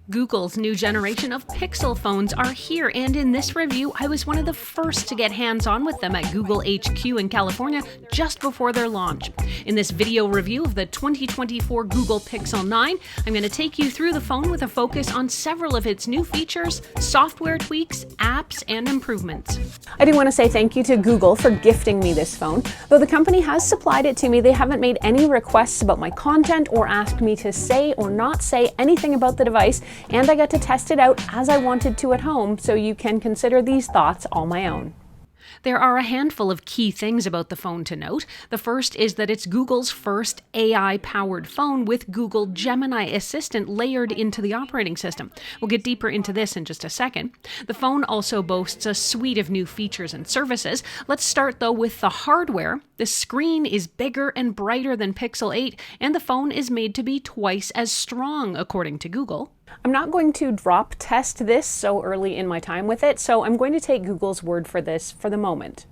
Google's new generation of Pixel phones are here, and in this review, I was one of the first to get hands-on with them at Google HQ in California just before their launch. In this video review of the 2024 Google Pixel 9, I'm going to take you through the phone with a focus on several of its new features, software tweaks, apps, and improvements. I do want to say thank you to Google for gifting me this phone. Though the company has supplied it to me, they haven't made any requests about my content or asked me to say or not say anything about the device, and I got to test it out as I wanted to at home, so you can consider these thoughts all my own. There are a handful of key things about the phone to note. The first is that it's Google's first AI-powered phone with Google Gemini Assistant layered into the operating system. We'll get deeper into this in just a second. The phone also boasts a suite of new features and services. Let's start though with the hardware. The screen is bigger and brighter than Pixel 8, and the phone is made to be twice as strong, according to Google. I'm not going to drop test this so early in my time with it, so I'm going to take Google's word for this for the moment.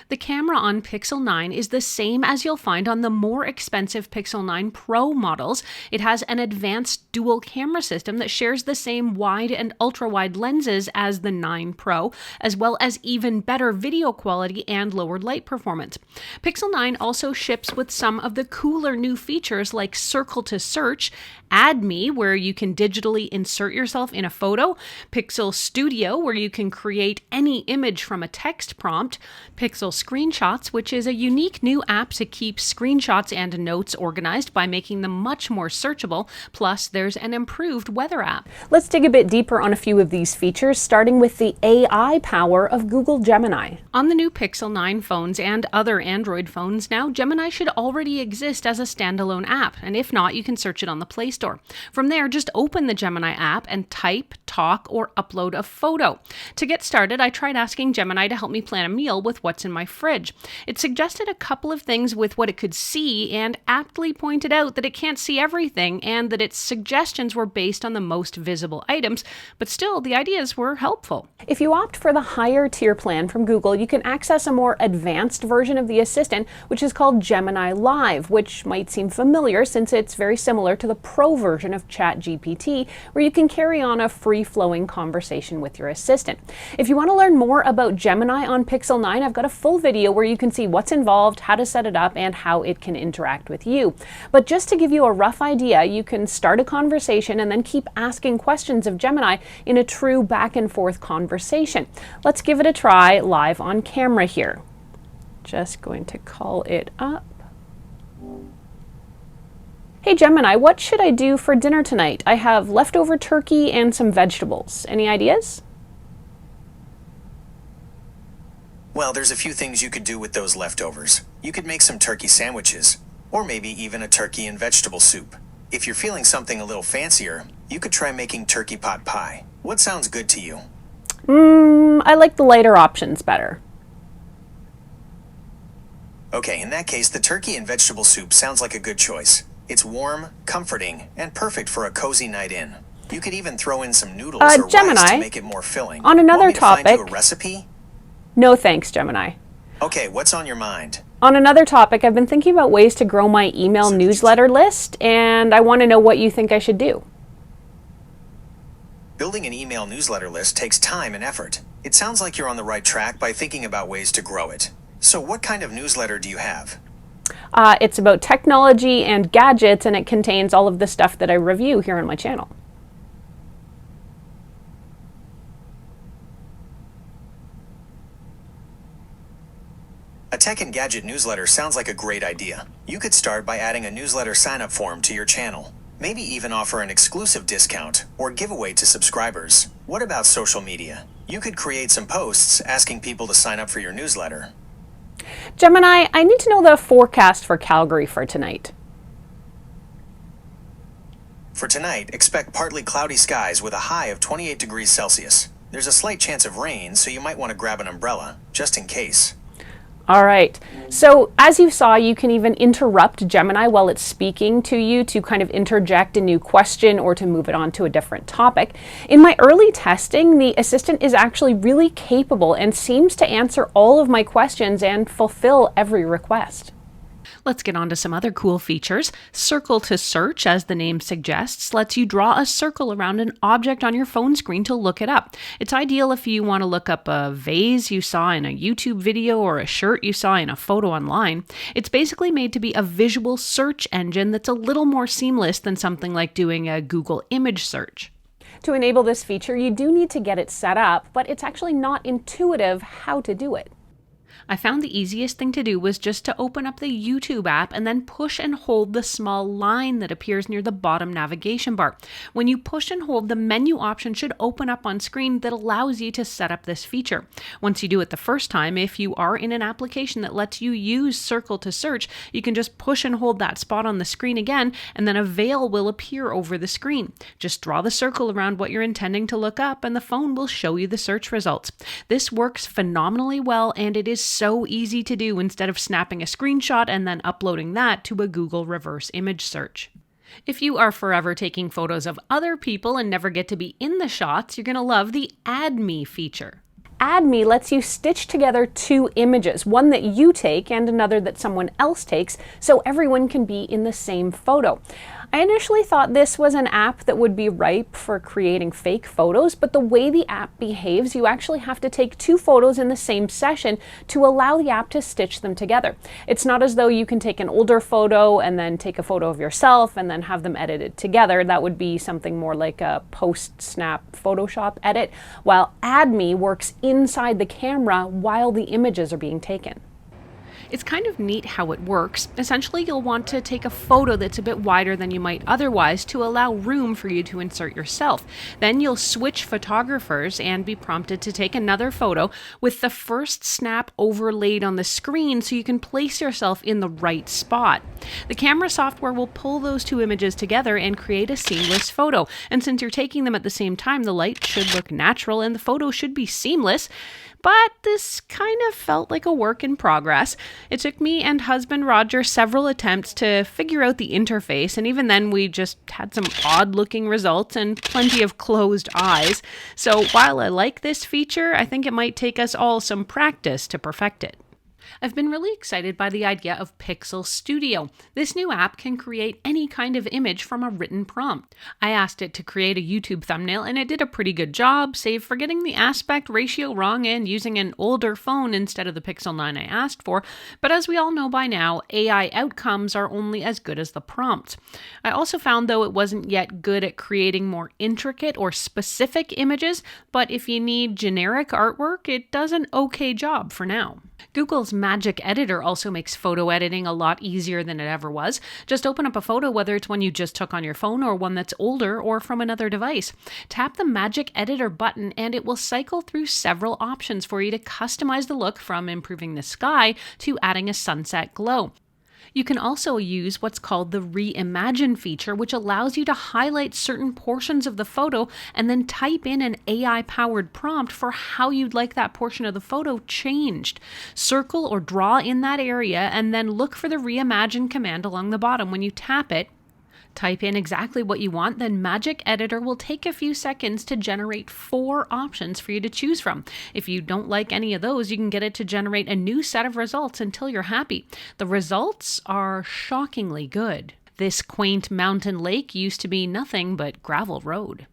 The camera on Pixel 9 is the same as you'll find on the more expensive Pixel 9 Pro models. It has an advanced dual camera system that shares the same wide and ultra-wide lenses as the 9 Pro, as well as even better video quality and lower light performance. Pixel 9 also ships with some of the cooler new features like Circle to Search, Add Me, where you can digitally insert yourself in a photo, Pixel Studio, where you can create any image from a text prompt, Pixel Screenshots, which is a unique new app to keep screenshots and notes organized by making them much more searchable, plus there's an improved weather app. Let's dig a bit deeper on a few of these features, starting with the AI power of Google Gemini. On the new Pixel 9 phones and other Android phones now, Gemini should already exist as a standalone app, and if not, you can search it on the Play Store. From there, just open the Gemini app and type, talk, or upload a photo. To get started, I tried asking Gemini to help me plan a meal with what's in my fridge. It suggested a couple of things with what it could see and aptly pointed out that it can't see everything and that its suggestions were based on the most visible items, but still, the ideas were helpful. If you opt for the higher tier plan from Google, you can access a more advanced version of the assistant, which is called Gemini Live, which might seem familiar since it's very similar to the Pro version of ChatGPT, where you can carry on a free-flowing conversation with your assistant. If you want to learn more about Gemini on Pixel 9, I've got a full video where you can see what's involved, how to set it up, and how it can interact with you. But just to give you a rough idea, you can start a conversation and then keep asking questions of Gemini in a true back-and-forth conversation. Let's give it a try live on camera here. Just going to call it up. Hey Gemini, what should I do for dinner tonight? I have leftover turkey and some vegetables. Any ideas? Well, there's a few things you could do with those leftovers. You could make some turkey sandwiches, or maybe even a turkey and vegetable soup. If you're feeling something a little fancier, you could try making turkey pot pie. What sounds good to you? I like the lighter options better. Okay, in that case, the turkey and vegetable soup sounds like a good choice. It's warm, comforting, and perfect for a cozy night in. You could even throw in some noodles or Gemini, rice to make it more filling. On another Want me to topic. find you a recipe? No thanks, Gemini. Okay, what's on your mind? On another topic, I've been thinking about ways to grow my email newsletter list, and I want to know what you think I should do. Building an email newsletter list takes time and effort. It sounds like you're on the right track by thinking about ways to grow it. So what kind of newsletter do you have? It's about technology and gadgets, and it contains all of the stuff that I review here on my channel. A tech and gadget newsletter sounds like a great idea. You could start by adding a newsletter sign-up form to your channel. Maybe even offer an exclusive discount or giveaway to subscribers. What about social media? You could create some posts asking people to sign up for your newsletter. Gemini, I need to know the forecast for Calgary for tonight. For tonight, expect partly cloudy skies with a high of 28 degrees Celsius. There's a slight chance of rain, so you might want to grab an umbrella, just in case. All right, so as you saw, you can even interrupt Gemini while it's speaking to you to kind of interject a new question or to move it on to a different topic. In my early testing, the assistant is actually really capable and seems to answer all of my questions and fulfill every request. Let's get on to some other cool features. Circle to Search, as the name suggests, lets you draw a circle around an object on your phone screen to look it up. It's ideal if you want to look up a vase you saw in a YouTube video or a shirt you saw in a photo online. It's basically made to be a visual search engine that's a little more seamless than something like doing a Google image search. To enable this feature, you do need to get it set up, but it's actually not intuitive how to do it. I found the easiest thing to do was just to open up the YouTube app and then push and hold the small line that appears near the bottom navigation bar. When you push and hold, the menu option should open up on screen that allows you to set up this feature. Once you do it the first time, if you are in an application that lets you use Circle to Search, you can just push and hold that spot on the screen again, and then a veil will appear over the screen. Just draw the circle around what you're intending to look up, and the phone will show you the search results. This works phenomenally well, and it is so easy to do instead of snapping a screenshot and then uploading that to a Google reverse image search. If you are forever taking photos of other people and never get to be in the shots, you're going to love the Add Me feature. Add Me lets you stitch together two images, one that you take and another that someone else takes, so everyone can be in the same photo. I initially thought this was an app that would be ripe for creating fake photos, but the way the app behaves, you actually have to take two photos in the same session to allow the app to stitch them together. It's not as though you can take an older photo and then take a photo of yourself and then have them edited together. That would be something more like a post-snap Photoshop edit, while Add Me works inside the camera while the images are being taken. It's kind of neat how it works. Essentially, you'll want to take a photo that's a bit wider than you might otherwise to allow room for you to insert yourself. Then you'll switch photographers and be prompted to take another photo with the first snap overlaid on the screen so you can place yourself in the right spot. The camera software will pull those two images together and create a seamless photo. And since you're taking them at the same time, the light should look natural and the photo should be seamless. But this kind of felt like a work in progress. It took me and husband Roger several attempts to figure out the interface, and even then we just had some odd-looking results and plenty of closed eyes. So while I like this feature, I think it might take us all some practice to perfect it. I've been really excited by the idea of Pixel Studio. This new app can create any kind of image from a written prompt. I asked it to create a YouTube thumbnail and it did a pretty good job, save for getting the aspect ratio wrong and using an older phone instead of the Pixel 9 I asked for. But as we all know by now, AI outcomes are only as good as the prompts. I also found, though, it wasn't yet good at creating more intricate or specific images, but if you need generic artwork, it does an okay job for now. Google's Magic Editor also makes photo editing a lot easier than it ever was. Just open up a photo, whether it's one you just took on your phone or one that's older or from another device. Tap the Magic Editor button and it will cycle through several options for you to customize the look, from improving the sky to adding a sunset glow. You can also use what's called the Reimagine feature, which allows you to highlight certain portions of the photo and then type in an AI-powered prompt for how you'd like that portion of the photo changed. Circle or draw in that area and then look for the Reimagine command along the bottom. When you tap it, type in exactly what you want, then Magic Editor will take a few seconds to generate 4 options for you to choose from. If you don't like any of those, you can get it to generate a new set of results until you're happy. The results are shockingly good. This quaint mountain lake used to be nothing but gravel road.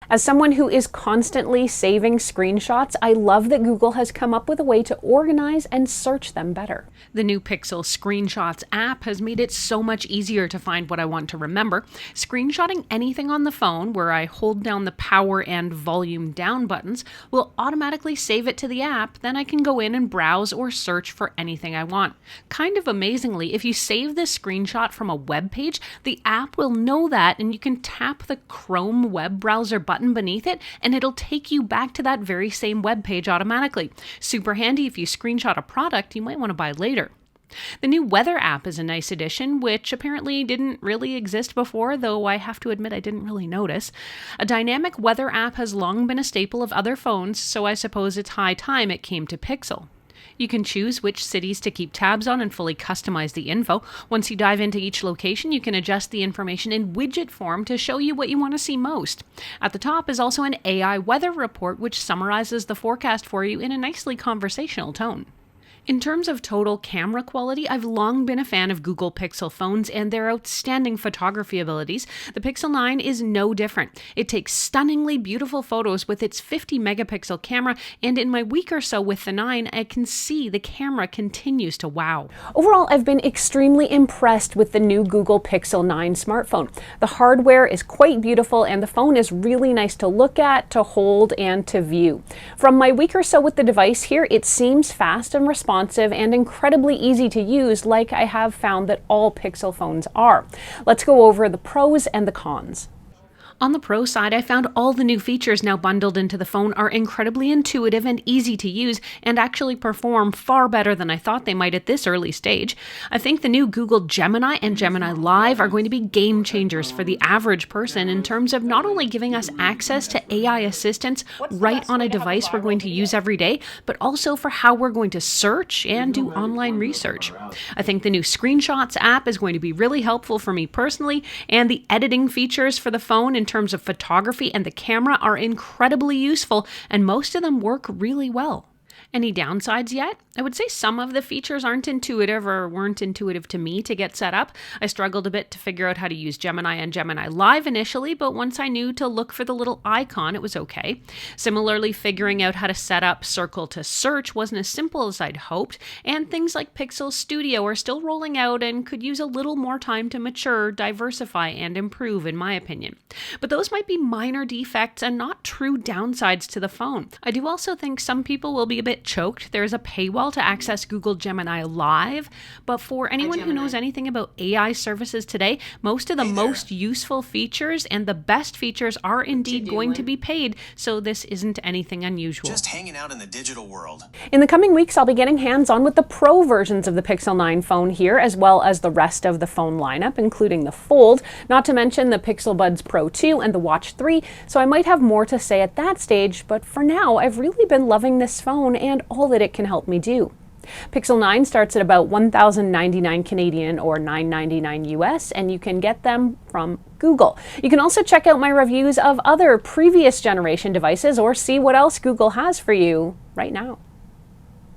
As someone who is constantly saving screenshots, I love that Google has come up with a way to organize and search them better. The new Pixel Screenshots app has made it so much easier to find what I want to remember. Screenshotting anything on the phone, where I hold down the power and volume down buttons, will automatically save it to the app. Then I can go in and browse or search for anything I want. Kind of amazingly, if you save this screenshot from a web page, the app will know that, and you can tap the Chrome web browser button beneath it and it'll take you back to that very same web page automatically. Super handy if you screenshot a product you might want to buy later. The new Weather app is a nice addition, which apparently didn't really exist before, though I have to admit I didn't really notice. A dynamic weather app has long been a staple of other phones, so I suppose it's high time it came to Pixel. You can choose which cities to keep tabs on and fully customize the info. Once you dive into each location, you can adjust the information in widget form to show you what you want to see most. At the top is also an AI weather report, which summarizes the forecast for you in a nicely conversational tone. In terms of total camera quality, I've long been a fan of Google Pixel phones and their outstanding photography abilities. The Pixel 9 is no different. It takes stunningly beautiful photos with its 50 megapixel camera, and in my week or so with the 9, I can see the camera continues to wow. Overall, I've been extremely impressed with the new Google Pixel 9 smartphone. The hardware is quite beautiful and the phone is really nice to look at, to hold, and to view. From my week or so with the device here, it seems fast and responsive and incredibly easy to use, like I have found that all Pixel phones are. Let's go over the pros and the cons. On the pro side, I found all the new features now bundled into the phone are incredibly intuitive and easy to use and actually perform far better than I thought they might at this early stage. I think the new Google Gemini and Gemini Live are going to be game changers for the average person in terms of not only giving us access to AI assistants right on a device we're going to use every day, but also for how we're going to search and do online research. I think the new Screenshots app is going to be really helpful for me personally, and the editing features for the phone in terms of photography and the camera are incredibly useful, and most of them work really well. Any downsides yet? I would say some of the features aren't intuitive or weren't intuitive to me to get set up. I struggled a bit to figure out how to use Gemini and Gemini Live initially, but once I knew to look for the little icon, it was okay. Similarly, figuring out how to set up Circle to Search wasn't as simple as I'd hoped, and things like Pixel Studio are still rolling out and could use a little more time to mature, diversify, and improve, in my opinion. But those might be minor defects and not true downsides to the phone. I do also think some people will be a bit choked. There's a paywall to access Google Gemini Live, but for anyone who knows anything about AI services today, most of the most useful features and the best features are indeed going to be paid, so this isn't anything unusual. Just hanging out in the digital world. In the coming weeks, I'll be getting hands-on with the Pro versions of the Pixel 9 phone here, as well as the rest of the phone lineup, including the Fold, not to mention the Pixel Buds Pro 2 and the Watch 3, so I might have more to say at that stage, but for now, I've really been loving this phone and all that it can help me do. Pixel 9 starts at about $1,099 Canadian or $999 US, and you can get them from Google. You can also check out my reviews of other previous generation devices or see what else Google has for you right now.